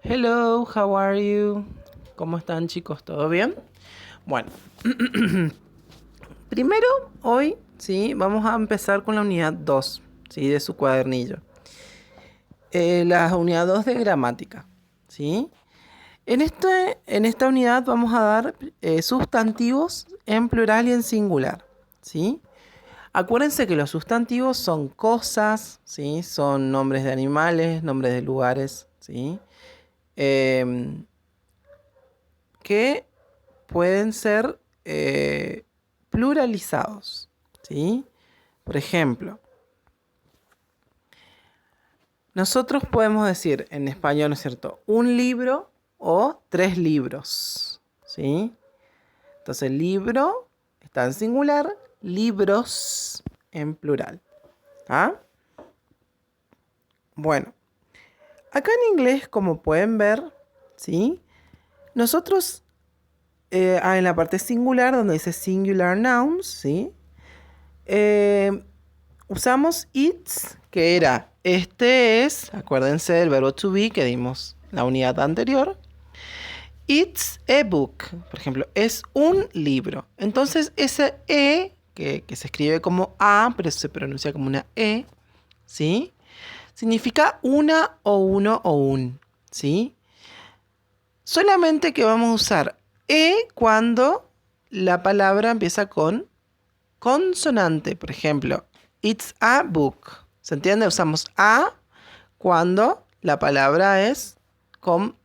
Hello, how are you? ¿Cómo están, chicos? ¿Todo bien? Bueno, primero hoy, sí, vamos a empezar con la unidad 2, sí, de su cuadernillo. La unidad 2 de gramática, sí. En esta unidad vamos a dar sustantivos en plural y en singular, sí. Acuérdense que los sustantivos son cosas, ¿sí? Son nombres de animales, nombres de lugares, ¿sí? Em, que pueden ser pluralizados, ¿sí? Por ejemplo, nosotros podemos decir en español, ¿no es cierto?, un libro o 3 libros, ¿sí? Entonces, libro está en singular, libros en plural. ¿Ah? Bueno, acá en inglés, como pueden ver, ¿sí? Nosotros, en la parte singular, donde dice singular nouns, ¿sí? Usamos its, que era, acuérdense del verbo to be que dimos en la unidad anterior. It's a book, por ejemplo, es un libro. Entonces, ese que se escribe como A, pero se pronuncia como una E, ¿sí? Significa una o uno o un, ¿sí? Solamente que vamos a usar cuando la palabra empieza con consonante. Por ejemplo, it's a book. ¿Se entiende? Usamos a cuando la palabra es con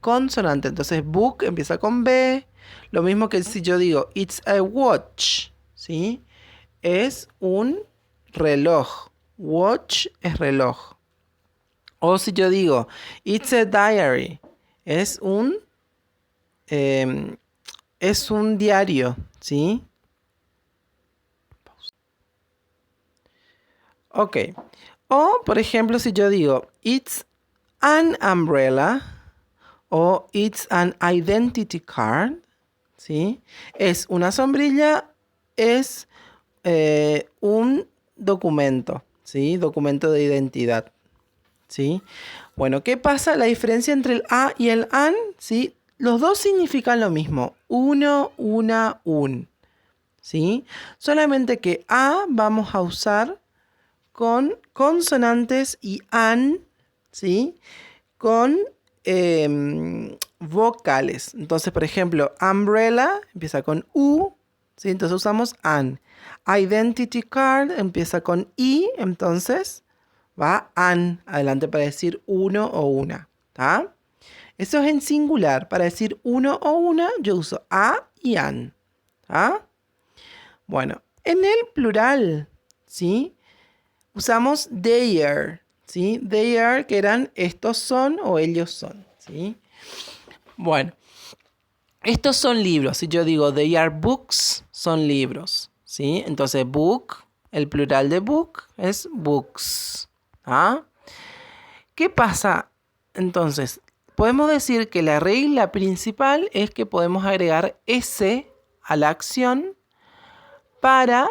consonante. Entonces, book empieza con B. Lo mismo que si yo digo it's a watch, ¿sí? Es un reloj. Watch es reloj. O si yo digo it's a diary, es un, eh, es un diario, ¿sí? Ok. O, por ejemplo, si yo digo, it's an umbrella o it's an identity card, ¿sí? Es una sombrilla, es un documento, ¿sí? Documento de identidad, ¿sí? Bueno, ¿qué pasa? La diferencia entre el a y el an, ¿sí? Los dos significan lo mismo, uno, una, un, ¿sí? Solamente que a vamos a usar con consonantes y an, ¿sí? Con vocales. Entonces, por ejemplo, umbrella empieza con U, ¿sí? Entonces usamos an. Identity card empieza con I, entonces va an adelante para decir uno o una. ¿Tá? Eso es en singular. Para decir uno o una, yo uso a y an. ¿Tá? Bueno, en el plural, ¿sí? Usamos their, ¿sí? Their, que eran estos son o ellos son, ¿sí? Bueno, estos son libros. Si yo digo they are books, son libros, ¿sí? Entonces book, el plural de book es books. ¿Ah? ¿Qué pasa? Entonces, podemos decir que la regla principal es que podemos agregar S a la acción para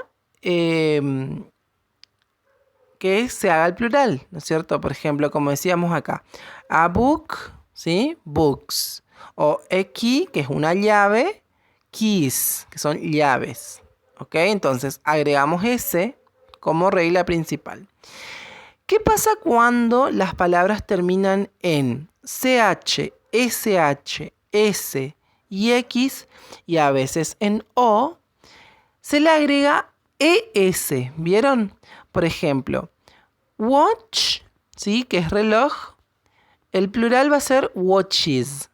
que se haga el plural, ¿no es cierto? Por ejemplo, como decíamos acá, a book, ¿sí? Books. O a key, que es una llave, keys, que son llaves. ¿Ok? Entonces, agregamos S como regla principal. ¿Qué pasa cuando las palabras terminan en CH, SH, S y X y a veces en O? Se le agrega ES, ¿vieron? Por ejemplo, watch, ¿sí? Que es reloj. El plural va a ser watches.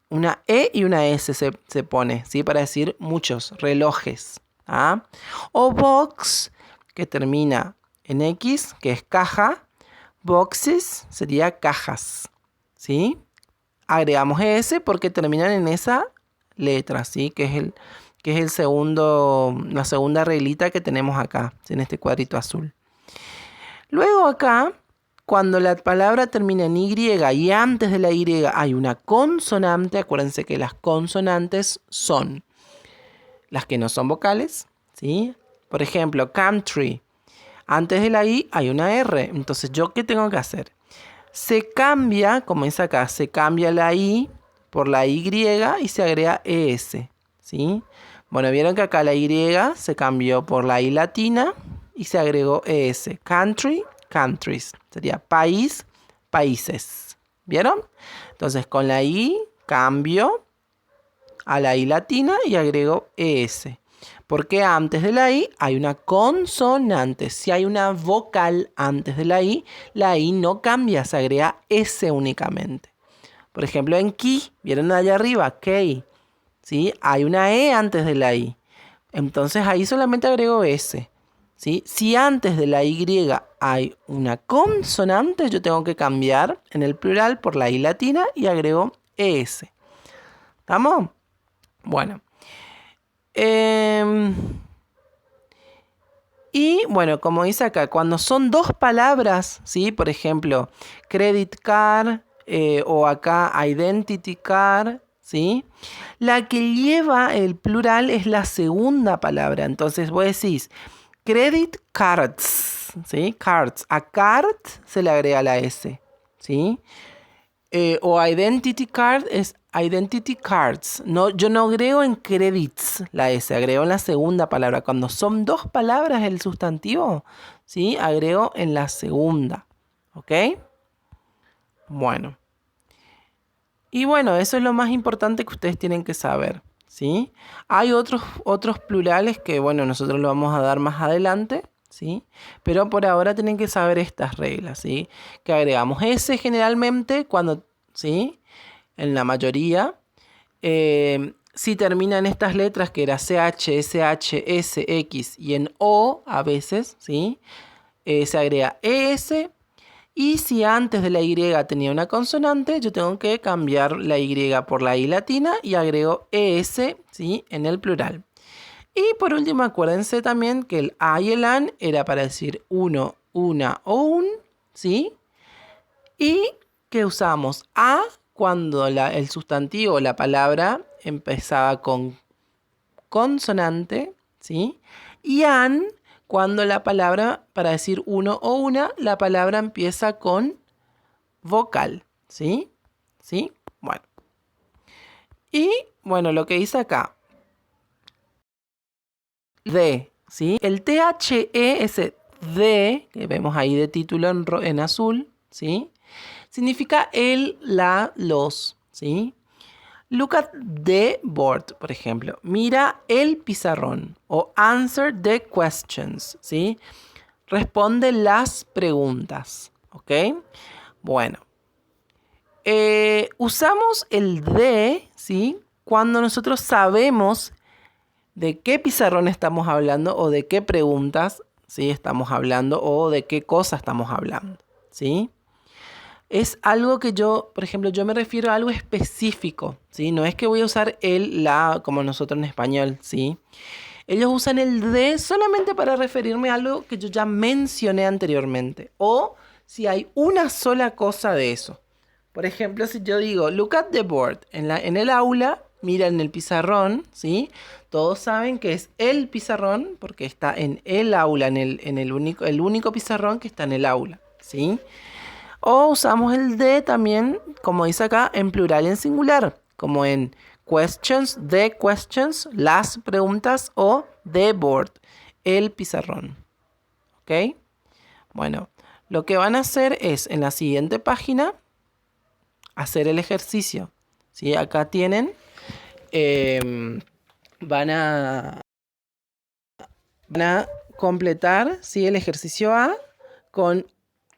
Una E y una S se pone, ¿sí? Para decir muchos relojes. ¿Ah? O box, que termina en X, que es caja. Boxes sería cajas, ¿sí? Agregamos ES porque terminan en esa letra, ¿sí? Que es el segundo, la segunda reglita que tenemos acá, en este cuadrito azul. Luego acá, cuando la palabra termina en Y y antes de la Y hay una consonante, acuérdense que las consonantes son las que no son vocales, ¿sí? Por ejemplo, country. Antes de la I hay una R. Entonces, ¿yo qué tengo que hacer? Se cambia, como dice acá, se cambia la I por la Y y se agrega ES, ¿sí? Bueno, vieron que acá la Y se cambió por la I latina y se agregó ES. Country, countries. Sería país, países. ¿Vieron? Entonces con la I cambio a la I latina y agrego ES. Porque antes de la I hay una consonante. Si hay una vocal antes de la I no cambia, se agrega S únicamente. Por ejemplo, en ki, ¿vieron allá arriba? Key. ¿Sí? Hay una E antes de la I. Entonces ahí solamente agrego S. ¿Sí? Si antes de la Y hay una consonante, yo tengo que cambiar en el plural por la I latina y agrego ES. ¿Estamos? Bueno. Y bueno, como dice acá, cuando son dos palabras, ¿sí? Por ejemplo, credit card o acá identity card, ¿sí? La que lleva el plural es la segunda palabra. Entonces vos decís credit cards, ¿sí? Cards. A card se le agrega la S, ¿sí? O identity card es identity cards. No, yo no agrego en credits la S, agrego en la segunda palabra. Cuando son dos palabras el sustantivo, ¿sí? Agrego en la segunda. ¿Ok? Bueno. Y bueno, eso es lo más importante que ustedes tienen que saber, ¿sí? Hay otros plurales que, bueno, nosotros lo vamos a dar más adelante, ¿sí? Pero por ahora tienen que saber estas reglas, ¿sí? Que agregamos S generalmente cuando, ¿sí? En la mayoría. Si terminan estas letras, que era CH, SH, S, X y en O a veces, ¿sí? Se agrega ES. Y si antes de la Y tenía una consonante, yo tengo que cambiar la Y por la I latina y agrego ES, ¿sí? En el plural. Y por último, acuérdense también que el a y el an era para decir uno, una o un, ¿sí? Y que usamos a cuando el sustantivo, la palabra, empezaba con consonante, ¿sí? Y an cuando la palabra, para decir uno o una, la palabra empieza con vocal, ¿sí? ¿Sí? Bueno. Y bueno, lo que dice acá, de, ¿sí? El THE, ese de, que vemos ahí de título en azul, ¿sí? Significa el, la, los, ¿sí? Look at the board, por ejemplo. Mira el pizarrón. O answer the questions, ¿sí? Responde las preguntas, ¿ok? Bueno. Usamos el de, ¿sí? Cuando nosotros sabemos de qué pizarrón estamos hablando o de qué preguntas, ¿sí? Estamos hablando o de qué cosa estamos hablando, ¿sí? Es algo que yo, por ejemplo, yo me refiero a algo específico, ¿sí? No es que voy a usar el, la, como nosotros en español, ¿sí? Ellos usan el de solamente para referirme a algo que yo ya mencioné anteriormente. O si hay una sola cosa de eso. Por ejemplo, si yo digo, look at the board, en el aula, mira en el pizarrón, ¿sí? Todos saben que es el pizarrón porque está en el aula, en el único pizarrón que está en el aula, ¿sí? O usamos el de también, como dice acá, en plural y en singular, como en questions, the questions, las preguntas o the board, el pizarrón. ¿Ok? Bueno, lo que van a hacer es en la siguiente página hacer el ejercicio. ¿Sí? Acá tienen, van a completar, ¿sí? El ejercicio A con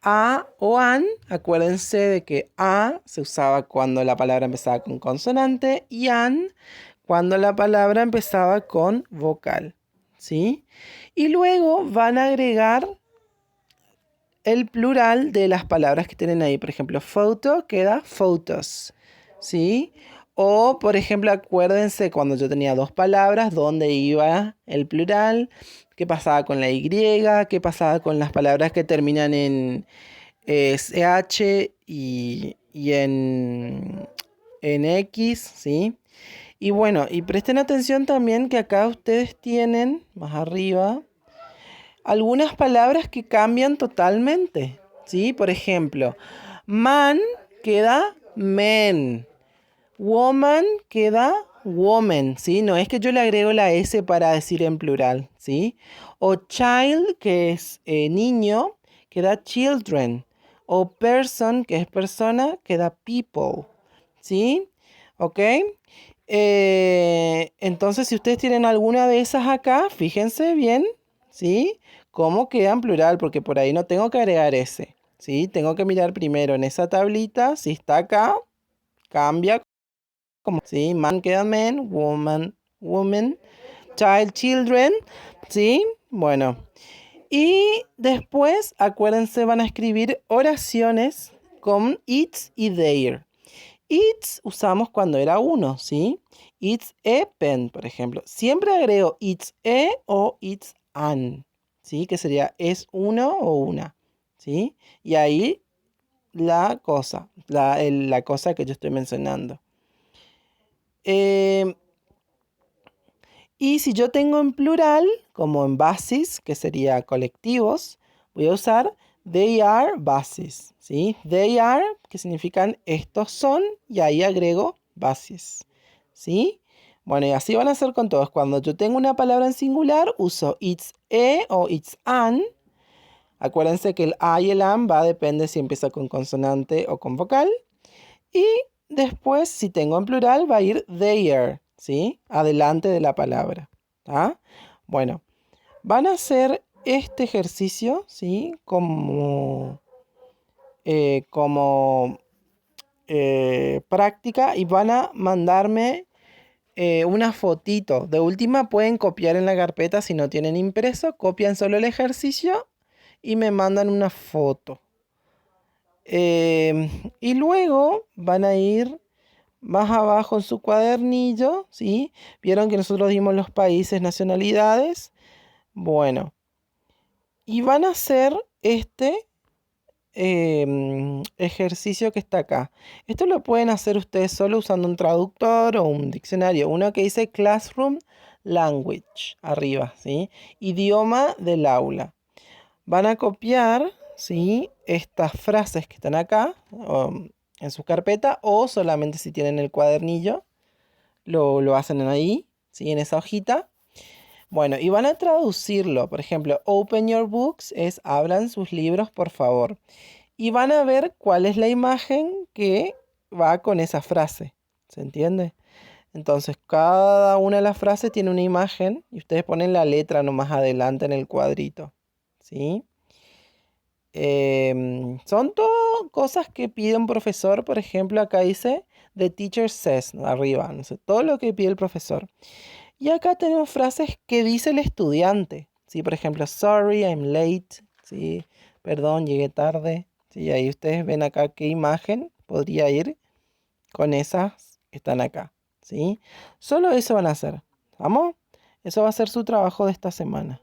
a o an. Acuérdense de que a se usaba cuando la palabra empezaba con consonante y an cuando la palabra empezaba con vocal, ¿sí? Y luego van a agregar el plural de las palabras que tienen ahí. Por ejemplo, photo queda photos, ¿sí? O, por ejemplo, acuérdense cuando yo tenía dos palabras, dónde iba el plural, qué pasaba con la Y, qué pasaba con las palabras que terminan en CH y en X, ¿sí? Y bueno, y presten atención también que acá ustedes tienen, más arriba, algunas palabras que cambian totalmente, ¿sí? Por ejemplo, Man queda men. Woman queda woman, ¿sí? No es que yo le agrego la S para decir en plural, ¿sí? O child, que es niño, queda children. O person, que es persona, queda people, ¿sí? ¿Ok? Entonces, si ustedes tienen alguna de esas acá, fíjense bien, ¿sí? Cómo queda en plural, porque por ahí no tengo que agregar S, ¿sí? Tengo que mirar primero en esa tablita, si está acá, cambia como, ¿sí? Man queda man, woman, woman, child, children, ¿sí? Bueno. Y después, acuérdense, van a escribir oraciones con its y their. It's usamos cuando era uno, ¿sí? It's a pen, por ejemplo. Siempre agrego it's a o it's an, ¿sí? Que sería es uno o una, ¿sí? Y ahí la cosa, la cosa que yo estoy mencionando. Eh, y si yo tengo en plural, como en basis, que sería colectivos, voy a usar they are bases, ¿sí? They are, que significan estos son, y ahí agrego bases, ¿sí? Bueno, y así van a ser con todos. Cuando yo tengo una palabra en singular, uso it's a o it's an. Acuérdense que el a y el an va, depende si empieza con consonante o con vocal. Y después, si tengo en plural, va a ir there, ¿sí? Adelante de la palabra. ¿Tá? Bueno, van a hacer este ejercicio, ¿sí? Como práctica y van a mandarme una fotito. De última pueden copiar en la carpeta si no tienen impreso. Copian solo el ejercicio y me mandan una foto. Y luego van a ir más abajo en su cuadernillo, ¿sí? Vieron que nosotros dimos los países, nacionalidades. Bueno, y van a hacer este ejercicio que está acá. Esto lo pueden hacer ustedes solo usando un traductor o un diccionario. Uno que dice Classroom Language, arriba, ¿sí? Idioma del aula. Van a copiar, ¿sí? Estas frases que están acá en su carpeta o solamente si tienen el cuadernillo, lo hacen ahí, ¿sí? En esa hojita. Bueno, y van a traducirlo. Por ejemplo, open your books es abran sus libros, por favor. Y van a ver cuál es la imagen que va con esa frase. ¿Se entiende? Entonces, cada una de las frases tiene una imagen y ustedes ponen la letra nomás adelante en el cuadrito. ¿Sí? Son todo cosas que pide un profesor. Por ejemplo, acá dice The teacher says, ¿no? Arriba, no sé, todo lo que pide el profesor. Y acá tenemos frases que dice el estudiante. ¿Sí? Por ejemplo, sorry, I'm late. ¿Sí? Perdón, llegué tarde. ¿Sí? Ahí ustedes ven acá qué imagen podría ir con esas que están acá. ¿Sí? Solo eso van a hacer. ¿Vamos? Eso va a ser su trabajo de esta semana.